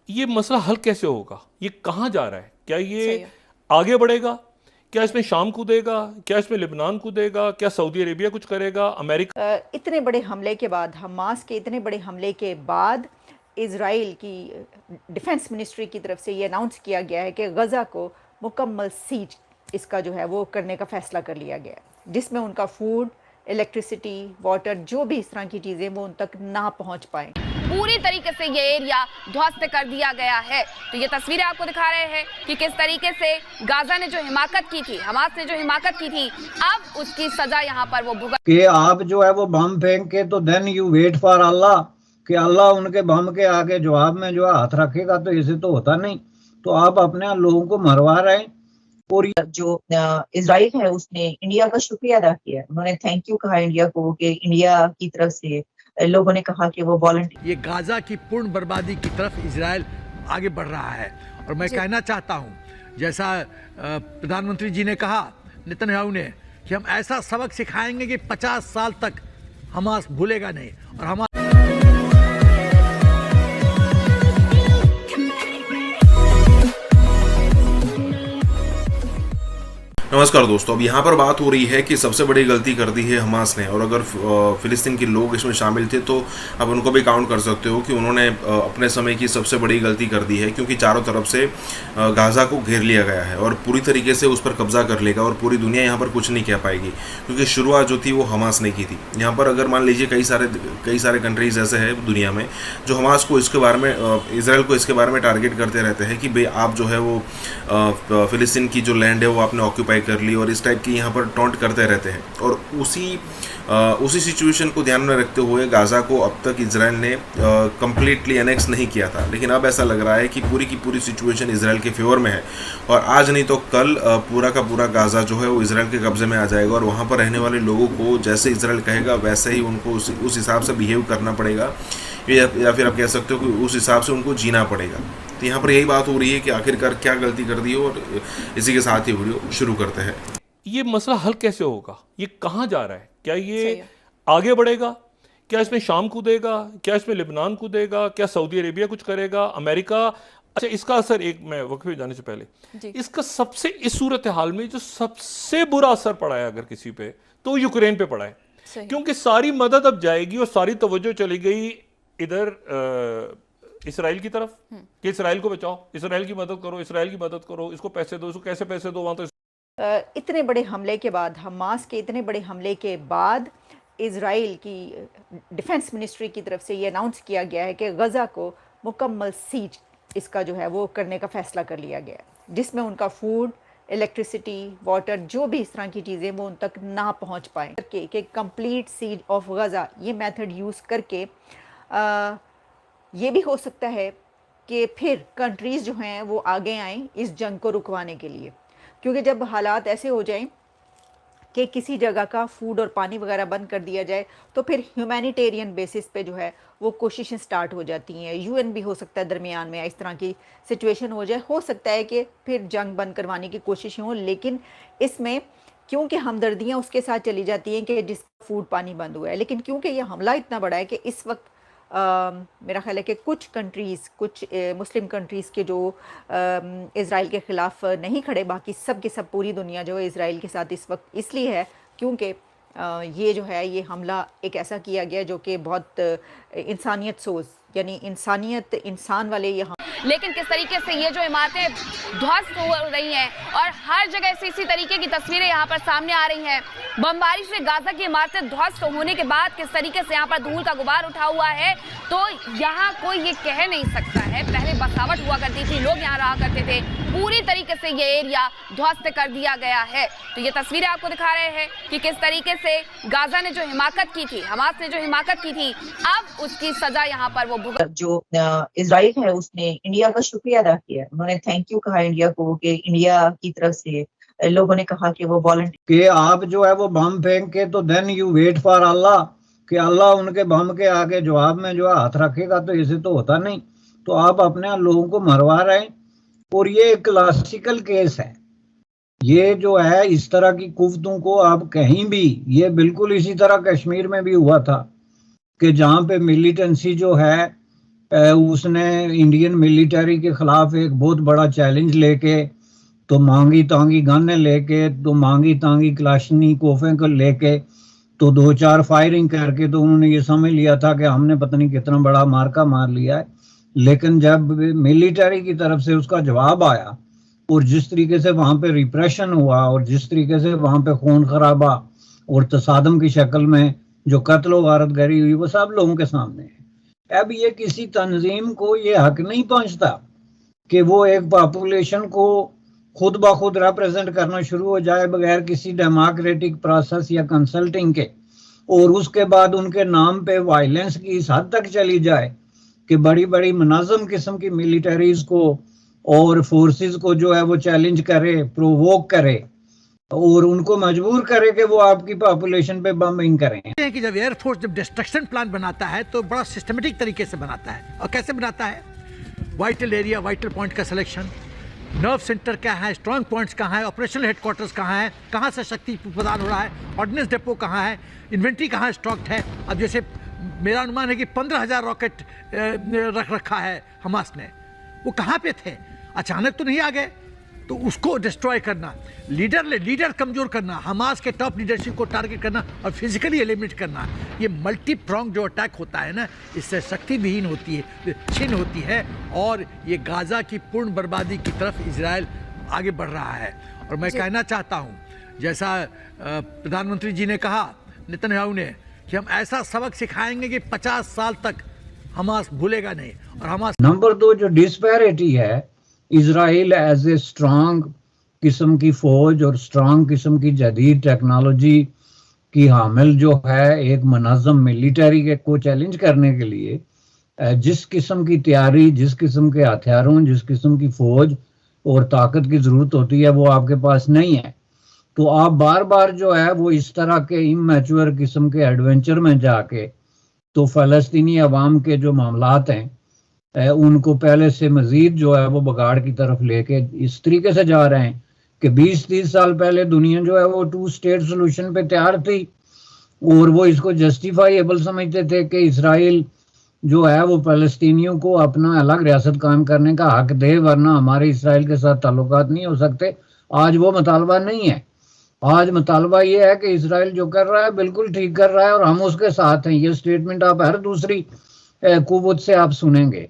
ये मसला हल कैसे होगा? ये कहाँ जा रहा है? क्या ये आगे बढ़ेगा? क्या इसमें शाम कूदेगा? क्या इसमें लेबनान कूदेगा? क्या सऊदी अरेबिया कुछ करेगा? अमेरिका? इतने बड़े हमले के बाद, हमास के इतने बड़े हमले के बाद इज़राइल की डिफेंस मिनिस्ट्री की तरफ से ये अनाउंस किया गया है कि गज़ा को मुकम्मल सीज इसका जो है वो करने का फ़ैसला कर लिया गया है, जिसमें उनका फूड, इलेक्ट्रिसिटी, वाटर, जो भी इस तरह की चीज़ें वो उन तक ना पहुंच पाएँ। पूरी तरीके से ये एरिया ध्वस्त कर दिया गया है। तो ये तस्वीरें आपको दिखा रहे हैं कि किस तरीके से गाजा ने जो हिमाकत की थी, हमास ने जो हिमाकत की थी, अब उसकी सजा यहाँ पर वो भुगत कि आप जो है वो बम फेंक के तो देन यू वेट फॉर अल्लाह कि अल्लाह उनके बम के आगे जवाब में जो हाथ रखेगा, तो इसे तो होता नहीं। तो आप अपने लोगों को मरवा रहे हैं। और जो इजराइल है उसने इंडिया का शुक्रिया अदा किया, उन्होंने थैंक यू कहा इंडिया को कि इंडिया की तरफ से लोगों ने कहा कि वो वॉलंटियर। ये गाजा की पूर्ण बर्बादी की तरफ इजराइल आगे बढ़ रहा है। और मैं कहना चाहता हूँ, जैसा प्रधानमंत्री जी ने कहा, नेतन्याहू ने, कि हम ऐसा सबक सिखाएंगे कि 50 साल तक हमास भूलेगा नहीं। और हमास नमस्कार दोस्तों, अब यहाँ पर बात हो रही है कि सबसे बड़ी गलती कर दी है हमास ने, और अगर फ़िलिस्तीन के लोग इसमें शामिल थे तो अब उनको भी काउंट कर सकते हो कि उन्होंने अपने समय की सबसे बड़ी गलती कर दी है, क्योंकि चारों तरफ से गाज़ा को घेर लिया गया है और पूरी तरीके से उस पर कब्जा कर लेगा और पूरी दुनिया यहाँ पर कुछ नहीं कह पाएगी, क्योंकि शुरुआत जो थी वो हमास ने की थी। यहाँ पर अगर मान लीजिए कई सारे कंट्रीज़ ऐसे हैं दुनिया में जो हमास को इसके बारे में, इसराइल को इसके बारे में टारगेट करते रहते हैं कि भाई आप जो है वो फ़िलिस्तीन की जो लैंड है वो आपने ऑक्यूपाई कर ली, और इस टाइप की यहाँ पर टॉन्ट करते रहते हैं। और उसी सिचुएशन को ध्यान में रखते हुए गाज़ा को अब तक इजराइल ने कम्प्लीटली एनेक्स नहीं किया था, लेकिन अब ऐसा लग रहा है कि पूरी की पूरी सिचुएशन इजराइल के फेवर में है, और आज नहीं तो कल पूरा का पूरा गाज़ा जो है वो इजराइल के कब्जे में आ जाएगा, और वहाँ पर रहने वाले लोगों को जैसे इजराइल कहेगा वैसे ही उनको उस हिसाब से बिहेव करना पड़ेगा, या फिर आप कह सकते हो कि उस हिसाब से उनको जीना पड़ेगा। तो यहाँ पर यही बात हो रही है कि आखिरकार क्या गलती कर दी हो, और इसी के साथ ही वीडियो शुरू करते हैं। ये मसला हल कैसे होगा? ये कहाँ जा रहा है? क्या ये आगे बढ़ेगा? क्या इसमें शाम कूदेगा? क्या इसमें लेबनान कूदेगा? क्या सऊदी अरेबिया कुछ करेगा? अमेरिका? अच्छा, इसका असर, एक मैं वक्फे जाने से पहले, इसका सबसे इस सूरत हाल में जो सबसे बुरा असर पड़ा है अगर किसी पे, तो यूक्रेन पे पड़ा है, क्योंकि सारी मदद अब जाएगी और सारी तवज्जो चली गई इधर इसराइल की तरफ कि इसराइल को बचाओ, इसराइल की मदद करो, इसराइल की मदद करो, इसको पैसे दो, इसको कैसे पैसे दो। वहाँ तो इतने बड़े हमले के बाद, हमास के इतने बड़े हमले के बाद इज़राइल की डिफेंस मिनिस्ट्री की तरफ से ये अनाउंस किया गया है कि गज़ा को मुकम्मल सीज इसका जो है वो करने का फ़ैसला कर लिया गया है, जिसमें उनका फूड, इलेक्ट्रिसिटी, वाटर, जो भी इस तरह की चीज़ें वो उन तक ना पहुंच पाएँ, कि कंप्लीट सीज ऑफ गज़ा ये मेथड यूज़ करके ये भी हो सकता है कि फिर कंट्रीज़ जो हैं वो आगे आएँ इस जंग को रुकवाने के लिए, क्योंकि जब हालात ऐसे हो जाएं कि किसी जगह का फूड और पानी वगैरह बंद कर दिया जाए, तो फिर ह्यूमैनिटेरियन बेसिस पे जो है वो कोशिशें स्टार्ट हो जाती हैं। यूएन भी हो सकता है दरमियान में इस तरह की सिचुएशन हो जाए, हो सकता है कि फिर जंग बंद करवाने की कोशिशें हों, लेकिन इसमें क्योंकि हमदर्दियाँ उसके साथ चली जाती हैं कि जिसका फूड पानी बंद हुआ है, लेकिन क्योंकि ये हमला इतना बड़ा है कि इस वक्त मेरा ख्याल है कि कुछ कंट्रीज़, कुछ मुस्लिम कंट्रीज़ के जो इज़राइल के ख़िलाफ़ नहीं खड़े, बाकी सब के सब पूरी दुनिया जो है इज़राइल के साथ इस वक्त इसलिए है क्योंकि ये जो है ये हमला एक ऐसा किया गया जो कि बहुत इंसानियत सोच, यानी इंसानियत, इंसान वाले यहाँ। लेकिन किस तरीके से ये जो इमारतें ध्वस्त हो रही हैं और हर जगह इसी तरीके की तस्वीरें यहाँ पर सामने आ रही हैं। बमबारी से गाजा की इमारतें ध्वस्त होने के बाद किस तरीके से यहाँ पर धूल का गुबार उठा हुआ है, तो यहाँ कोई ये कह नहीं सकता है। पहले बसावट हुआ करती थी, लोग यहाँ रहा करते थे, पूरी तरीके से ये एरिया ध्वस्त कर दिया गया है। तो ये तस्वीरें आपको दिखा रहे हैं कि किस तरीके से गाजा ने जो हिमाकत की थी, हमास ने जो हिमाकत की थी, अब उसकी सजा यहाँ पर वो भुगत। जो इजराइल है उसने इंडिया का शुक्रिया अदा किया, उन्होंने थैंक यू कहा इंडिया को कि इंडिया की तरफ से लोगों ने कहा कि वो वॉलंटियर। कि आप जो है वो बम फेंक के तो देन यू वेट फॉर अल्लाह कि अल्लाह उनके बम के आगे जवाब में जो हाथ रखेगा, तो इसे तो होता नहीं। तो आप अपने लोगों को मरवा रहे हैं, और ये क्लासिकल केस है। ये जो है इस तरह की कुफ्तों को आप कहीं भी, ये बिल्कुल इसी तरह कश्मीर में भी हुआ था कि जहाँ पे मिलिटेंसी जो है उसने इंडियन मिलिट्री के खिलाफ एक बहुत बड़ा चैलेंज लेके, तो मांगी तांगी गन लेके, तो मांगी तांगी क्लाशनिकोवें को लेके, तो 2-4 फायरिंग करके तो उन्होंने ये समझ लिया था कि हमने पता नहीं कितना बड़ा मार्का मार लिया है। लेकिन जब मिलिट्री की तरफ से उसका जवाब आया और जिस तरीके से वहां पे रिप्रेशन हुआ और जिस तरीके से वहां पे खून खराबा और तसादम की शक्ल में जो कत्ल गारतगरी हुई, वो सब लोगों के सामने है। अब ये किसी तंजीम को ये हक नहीं पहुंचता कि वो एक पॉपुलेशन को खुद ब खुद रिप्रेजेंट करना शुरू हो जाए बगैर किसी डेमोक्रेटिक प्रोसेस या कंसल्टिंग के, और उसके बाद उनके नाम पे वायलेंस की इस हद तक चली जाए कि बड़ी बड़ी मुनाज़म किस्म की मिलिटरीज को और फोर्सेस को जो है वो चैलेंज करे, प्रोवोक करे और उनको मजबूर करे कि वो आपकी पॉपुलेशन पे बम्बिंग करें। कि जब एयरफोर्स जब डिस्ट्रक्शन प्लान बनाता है तो बड़ा सिस्टमेटिक तरीके से बनाता है। और कैसे बनाता है? वाइटल एरिया, वाइटल पॉइंट का सिलेक्शन, नर्व सेंटर क्या है, स्ट्रॉन्ग पॉइंट्स कहाँ है, ऑपरेशनल हेडक्वार्टर्स कहाँ है, कहाँ से शक्ति प्रदान हो रहा है, ऑर्डिनेंस डिपो कहाँ है, इन्वेंट्री कहाँ स्टॉक्ड है। अब जैसे मेरा अनुमान है कि 15,000 रॉकेट रख रखा है हमास ने, वो कहाँ पे थे? अचानक तो नहीं आ गए। तो उसको डिस्ट्रॉय करना, लीडर कमजोर करना, हमास के टॉप लीडरशिप को टारगेट करना और फिजिकली एलिमिनेट करना, ये मल्टी प्रॉन्ग जो अटैक होता है ना, इससे शक्ति विहीन होती है, छीन होती है और ये गाजा की पूर्ण बर्बादी की तरफ इजराइल आगे बढ़ रहा है। और मैं कहना चाहता हूँ, जैसा प्रधानमंत्री जी ने कहा, नेतन्याहू ने, कि हम ऐसा सबक सिखाएंगे कि 50 साल तक हमास भूलेगा नहीं। और हमास नंबर 2 जो डिस्पैरिटी है, इजराइल एज ए स्ट्रांग किस्म की फौज और स्ट्रांग किस्म की जदीद टेक्नोलॉजी की हामिल जो है, एक मुनज़्ज़म मिलिट्री के को चैलेंज करने के लिए जिस किस्म की तैयारी, जिस किस्म के हथियारों, जिस किस्म की फौज और ताकत की ज़रूरत होती है, वो आपके पास नहीं है। तो आप बार बार जो है वो इस तरह के इमैच्योर किस्म के एडवेंचर में जाके तो फ़लस्तीनी अवाम के जो मामलात हैं उनको पहले से मजीद जो है वो बगाड़ की तरफ लेके इस तरीके से जा रहे हैं कि 20-30 साल पहले दुनिया जो है वो 2 स्टेट सोल्यूशन पे तैयार थी और वो इसको जस्टिफाइएबल समझते थे कि इसराइल जो है वो फ़लस्तीनियों को अपना अलग रियासत कायम करने का हक दे, वरना हमारे इसराइल के साथ ताल्लुकात नहीं हो सकते। आज वो मुतालबा नहीं है। आज मुतालबा ये है कि इसराइल जो कर रहा है बिल्कुल ठीक कर रहा है और हम उसके साथ हैं। ये स्टेटमेंट आप हर दूसरी कुव्वत से आप सुनेंगे।